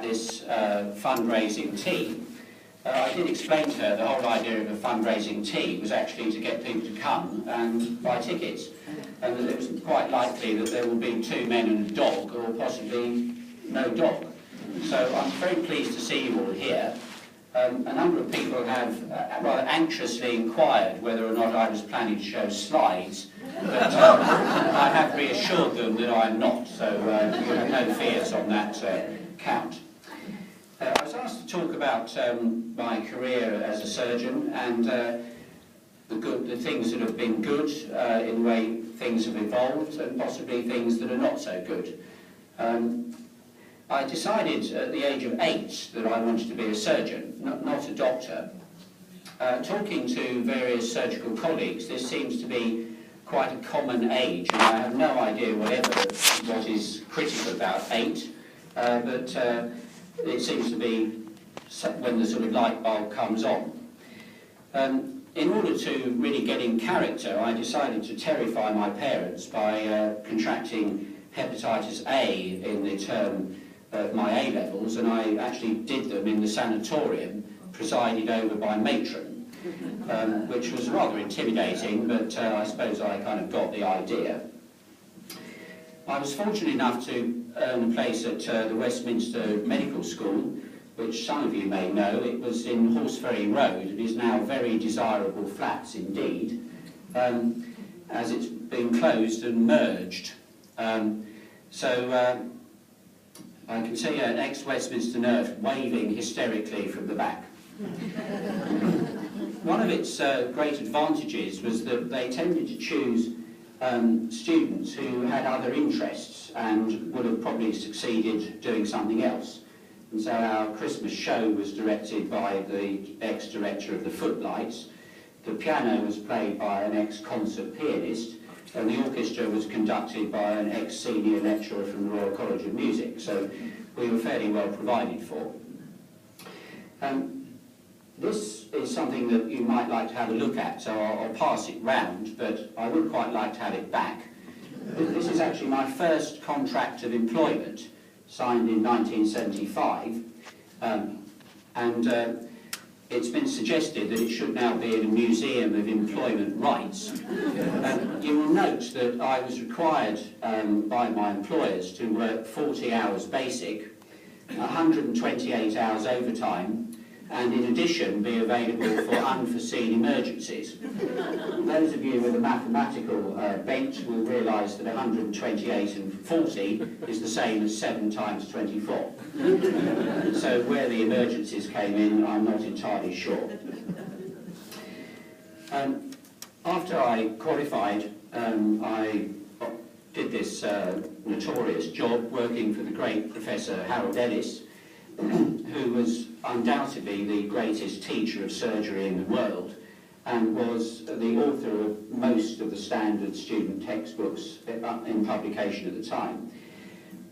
this fundraising tea, I did explain to her the whole idea of a fundraising tea was actually to get people to come and buy tickets, and that it was quite likely that there will be 2 men and a dog, or possibly no dog. So I'm very pleased to see you all here. A number of people have rather anxiously inquired whether or not I was planning to show slides, but I have reassured them that I'm not, so you have no fears on that count. I was asked to talk about my career as a surgeon and the things that have been good in the way things have evolved, and possibly things that are not so good. I decided at the age of 8 that I wanted to be a surgeon, not a doctor. Talking to various surgical colleagues, this seems to be quite a common age, and I have no idea what is critical about 8, but it seems to be when the sort of light bulb comes on. In order to really get in character, I decided to terrify my parents by contracting hepatitis A in the term of my A-levels, and I actually did them in the sanatorium presided over by matron, which was rather intimidating, but I suppose I kind of got the idea. I was fortunate enough to earn a place at the Westminster Medical School, which some of you may know. It was in Horseferry Road. It is now very desirable flats indeed, as it's been closed and merged. So I can see an ex-Westminster nurse waving hysterically from the back. One of its great advantages was that they tended to choose students who had other interests and would have probably succeeded doing something else. And so our Christmas show was directed by the ex-director of the Footlights, the piano was played by an ex-concert pianist, and the orchestra was conducted by an ex-senior lecturer from the Royal College of Music, so we were fairly well provided for. This is something that you might like to have a look at, so I'll pass it round, but I would quite like to have it back. This is actually my first contract of employment, signed in 1975, and it's been suggested that it should now be in a museum of employment rights. You will note that I was required by my employers to work 40 hours basic, 128 hours overtime, and in addition be available for unforeseen emergencies. Those of you with a mathematical bent will realise that 128 and 40 is the same as 7 times 24. So where the emergencies came in, I'm not entirely sure. After I qualified, I did this notorious job working for the great Professor Harold Ellis, who was undoubtedly the greatest teacher of surgery in the world and was the author of most of the standard student textbooks in publication at the time.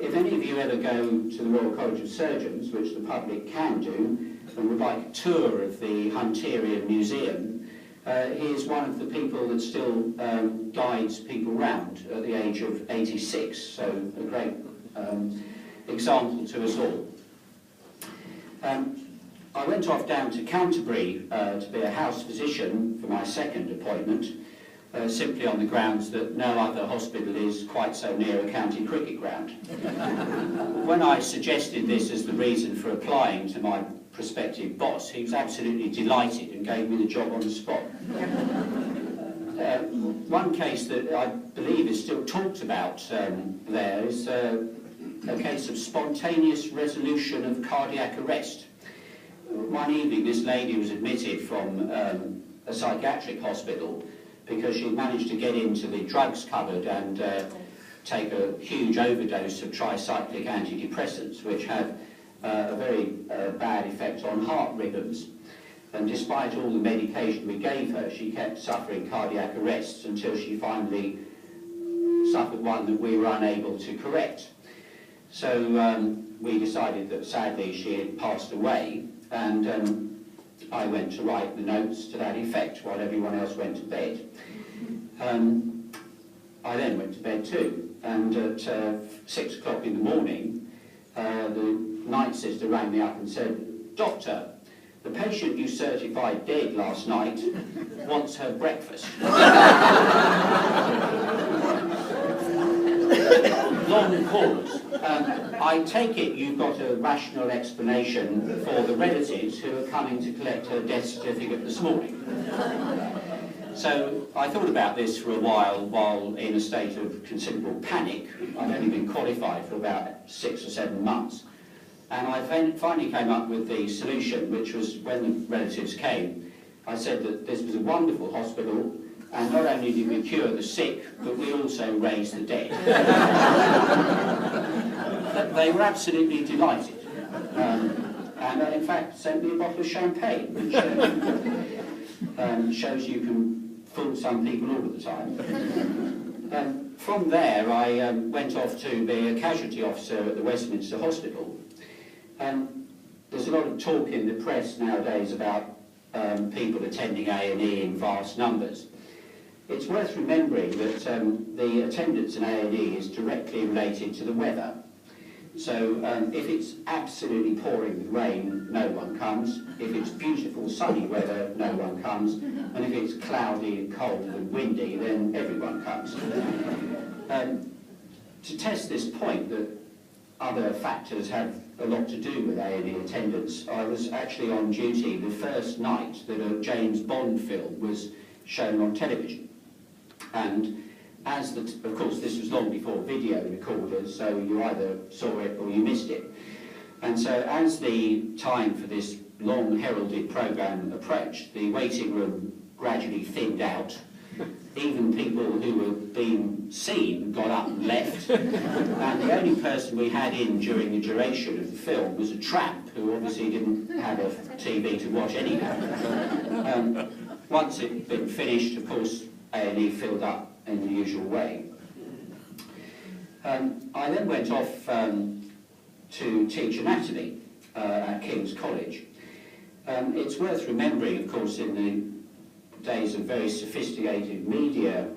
If any of you ever go to the Royal College of Surgeons, which the public can do, and would like a tour of the Hunterian Museum, he is one of the people that still guides people round at the age of 86, so a great example to us all. I went off down to Canterbury to be a house physician for my second appointment, simply on the grounds that no other hospital is quite so near a county cricket ground. When I suggested this as the reason for applying to my prospective boss, he was absolutely delighted and gave me the job on the spot. One case that I believe is still talked about there is a case of spontaneous resolution of cardiac arrest. One evening this lady was admitted from a psychiatric hospital because she managed to get into the drugs cupboard and take a huge overdose of tricyclic antidepressants, which have a very bad effect on heart rhythms. And despite all the medication we gave her, she kept suffering cardiac arrests until she finally suffered one that we were unable to correct. So we decided that sadly she had passed away, and I went to write the notes to that effect while everyone else went to bed. I then went to bed too, and at 6 o'clock in the morning the night sister rang me up and said, "Doctor, the patient you certified dead last night wants her breakfast." Long pause. I take it you've got a rational explanation for the relatives who are coming to collect her death certificate this morning. So I thought about this for a while in a state of considerable panic. I'd only been qualified for about 6 or 7 months. And I finally came up with the solution, which was when the relatives came, I said that this was a wonderful hospital, and not only did we cure the sick, but we also raised the dead. They were absolutely delighted. And in fact sent me a bottle of champagne, which shows you can fool some people all the time. From there I went off to be a casualty officer at the Westminster Hospital. There's a lot of talk in the press nowadays about people attending A&E in vast numbers. It's worth remembering that the attendance in A&E is directly related to the weather. So if it's absolutely pouring with rain, no one comes. If it's beautiful sunny weather, no one comes. And if it's cloudy and cold and windy, then everyone comes. To test this point that other factors have a lot to do with A&E attendance, I was actually on duty the first night that a James Bond film was shown on television. And of course this was long before video recorders, so you either saw it or you missed it. And so as the time for this long heralded programme approached, the waiting room gradually thinned out. Even people who were being seen got up and left. And the only person we had in during the duration of the film was a tramp who obviously didn't have a TV to watch anyhow. Once it had been finished, of course, A&E filled up in the usual way. I then went off to teach anatomy at King's College. It's worth remembering, of course, in the days of very sophisticated media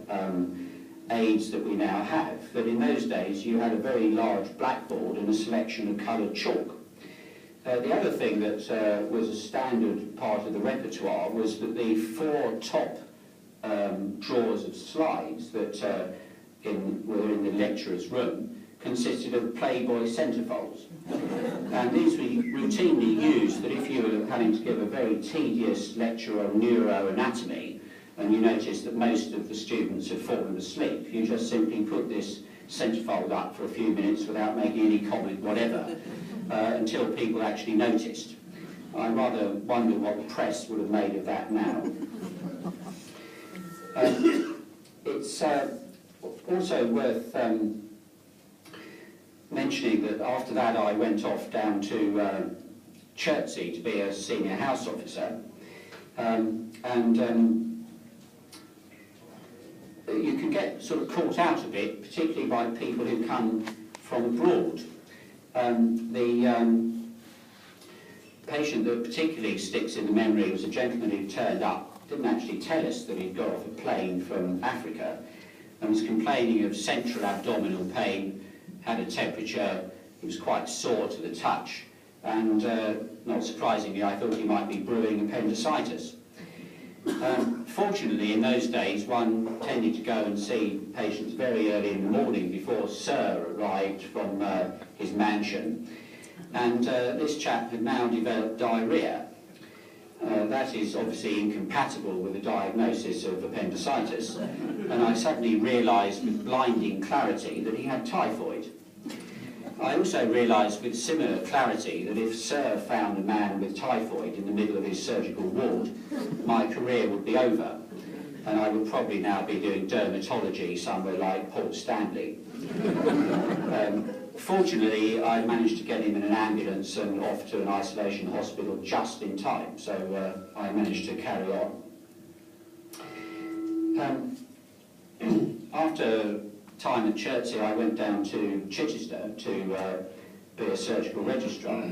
aids that we now have, that in those days you had a very large blackboard and a selection of coloured chalk. The other thing that was a standard part of the repertoire was that the 4 top drawers of slides that were in the lecturer's room consisted of Playboy centerfolds. And these were routinely used that if you were having to give a very tedious lecture on neuroanatomy and you noticed that most of the students had fallen asleep, you just simply put this centerfold up for a few minutes without making any comment whatever until people actually noticed. I rather wonder what the press would have made of that now. It's also worth mentioning that after that I went off down to Chertsey to be a senior house officer, you can get sort of caught out a bit, particularly by people who come from abroad. The patient that particularly sticks in the memory was a gentleman who turned up, didn't actually tell us that he'd got off a plane from Africa, and was complaining of central abdominal pain, had a temperature, he was quite sore to the touch, and not surprisingly I thought he might be brewing appendicitis. Fortunately in those days one tended to go and see patients very early in the morning before Sir arrived from his mansion, and this chap had now developed diarrhoea. That is obviously incompatible with the diagnosis of appendicitis, and I suddenly realised with blinding clarity that he had typhoid. I also realised with similar clarity that if Sir found a man with typhoid in the middle of his surgical ward, my career would be over, and I would probably now be doing dermatology somewhere like Port Stanley. Fortunately, I managed to get him in an ambulance and off to an isolation hospital just in time, so I managed to carry on. After time at Chertsey, I went down to Chichester to be a surgical registrar.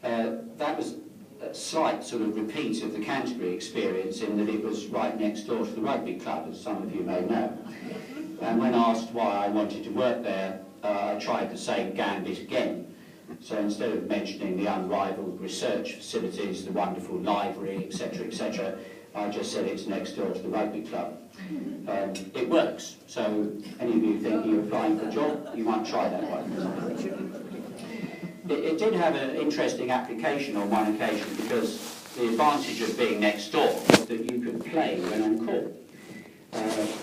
That was a slight sort of repeat of the Canterbury experience in that it was right next door to the rugby club, as some of you may know. And when asked why I wanted to work there, I tried the same gambit again. So instead of mentioning the unrivaled research facilities, the wonderful library, etc., I just said it's next door to the rugby club. It works. So any of you thinking of applying for a job, you might try that one. It did have an interesting application on one occasion, because the advantage of being next door was that you could play when on call.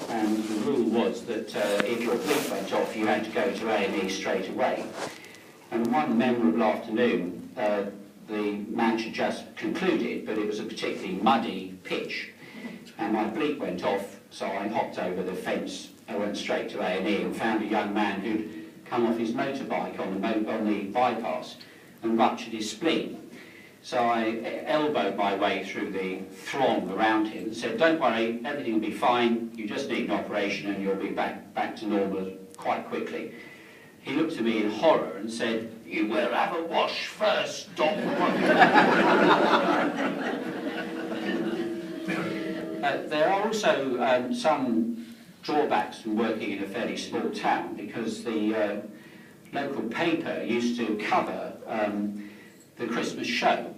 And the rule was that if your bleep went off, you had to go to A&E straight away. And one memorable afternoon, the match had just concluded, but it was a particularly muddy pitch, and my bleep went off, so I hopped over the fence. I went straight to A&E and found a young man who'd come off his motorbike on the bypass and ruptured his spleen. So I elbowed my way through the throng around him and said, "Don't worry, everything will be fine, you just need an operation and you'll be back to normal quite quickly." He looked at me in horror and said, "You will have a wash first, Doc." There are also some drawbacks from working in a fairly small town, because the local paper used to cover the Christmas show,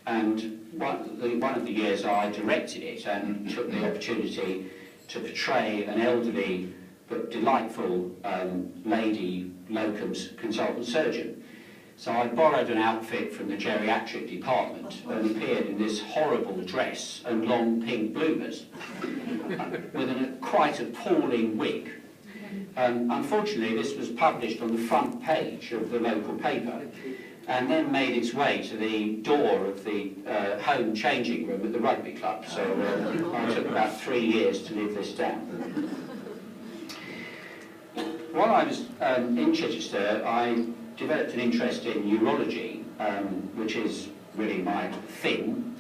and one of the years I directed it and took the opportunity to portray an elderly but delightful lady locums consultant surgeon. So I borrowed an outfit from the geriatric department and appeared in this horrible dress and long pink bloomers with a quite appalling wig. Unfortunately, this was published on the front page of the local paper, and then made its way to the door of the home changing room at the rugby club. So I took about 3 years to live this down. While I was in Chichester, I developed an interest in urology, which is really my thing.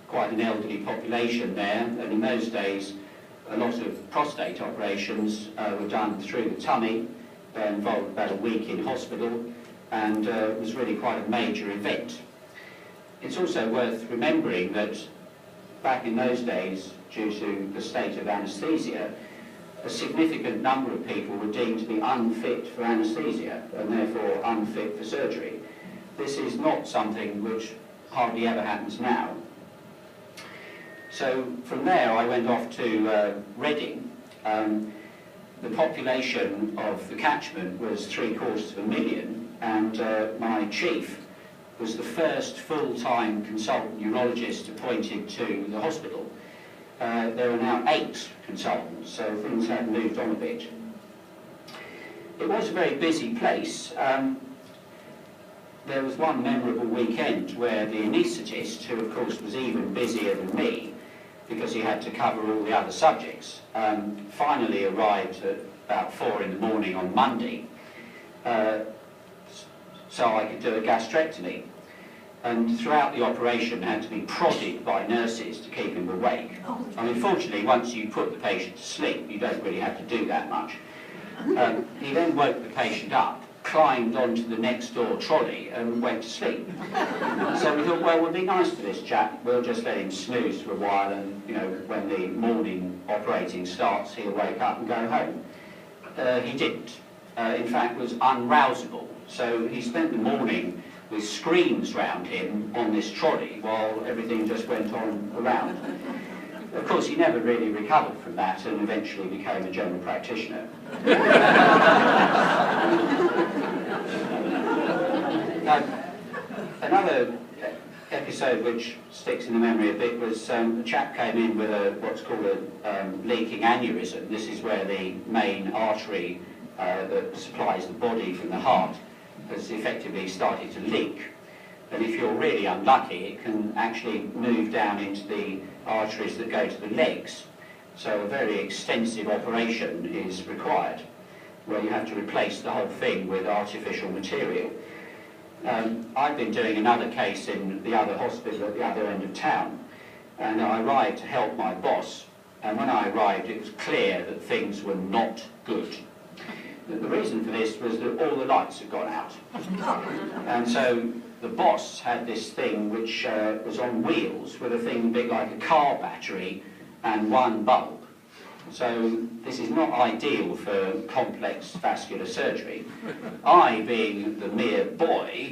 Quite an elderly population there, and in those days a lot of prostate operations were done through the tummy. Involved about a week in hospital, and it was really quite a major event. It's also worth remembering that back in those days, due to the state of anaesthesia, a significant number of people were deemed to be unfit for anaesthesia and therefore unfit for surgery. This is not something which hardly ever happens now. So from there I went off to Reading. The population of the catchment was 750,000, and my chief was the first full-time consultant urologist appointed to the hospital. There are now 8 consultants, so things have moved on a bit. It was a very busy place. There was one memorable weekend where the anaesthetist, who of course was even busier than me, because he had to cover all the other subjects, finally arrived at about 4 in the morning on Monday, so I could do a gastrectomy. And throughout the operation had to be prodded by nurses to keep him awake. I mean, fortunately, once you put the patient to sleep, you don't really have to do that much. He then woke the patient up, climbed onto the next door trolley and went to sleep. So we thought, well, we'll be nice to this chap, we'll just let him snooze for a while, and you know, when the morning operating starts, he'll wake up and go home. He didn't. In fact, was unrousable. So he spent the morning with screens round him on this trolley while everything just went on around. Of course, he never really recovered from that and eventually became a general practitioner. Another episode which sticks in the memory a bit was a chap came in with what's called a leaking aneurysm. This is where the main artery that supplies the body from the heart has effectively started to leak. And if you're really unlucky, it can actually move down into the arteries that go to the legs. So a very extensive operation is required, where you have to replace the whole thing with artificial material. I've been doing another case in the other hospital at the other end of town, and I arrived to help my boss, and when I arrived it was clear that things were not good. The reason for this was that all the lights had gone out, and so the boss had this thing which was on wheels with a thing a bit like a car battery and one bulb. So this is not ideal for complex vascular surgery. I, being the mere boy,